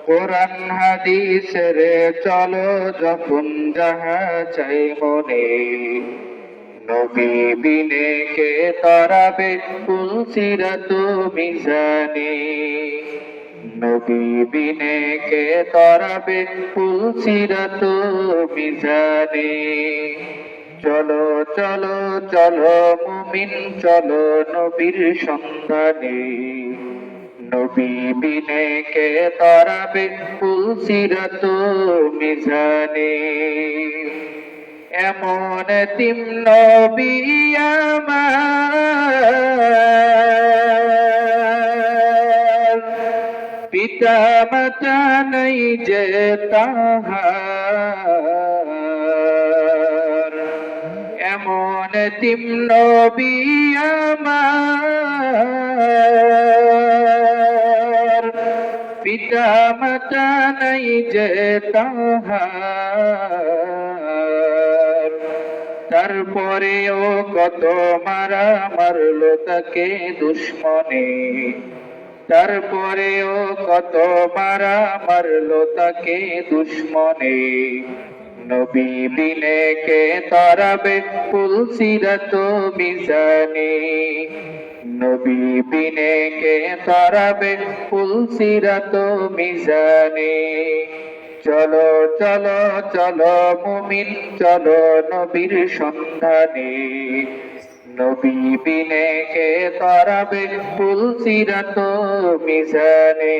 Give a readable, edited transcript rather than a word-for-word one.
কোরআন হাদিসের চলো যখন যাহা চাই মনে, নবী বিনে কে তরাবে কুল সিরাত মিজানে, নবী বিনে কে তরাবে কুল সিরাত মিজানে। চলো চলো চলো মুমিন চলো নবীর সন্ধানে, নবী বিনে কে তরাবে কুল সিরাত মিজানে। এমন তিম নবী আমার, পিতা মাতা নাই যে তাহার, এমন তিম নবী আমার, পিতা মাতা নাই যে তাহার। তারপরেও কত মারা মারলো তাকে দুশ্মনে, তারপরেও কত মারা মারলো তাকে দুশ্মনে, নবী বিনে কে তরাবে কুল সিরাত মিজানে, নবী বিনে কে তরাবে কুল সিরাত মিজানে। চলো চলো চলো মুমিন চলো নবীর সন্ধানে, নবী বিনে কে তরাবে কুল সিরাত মিজানে।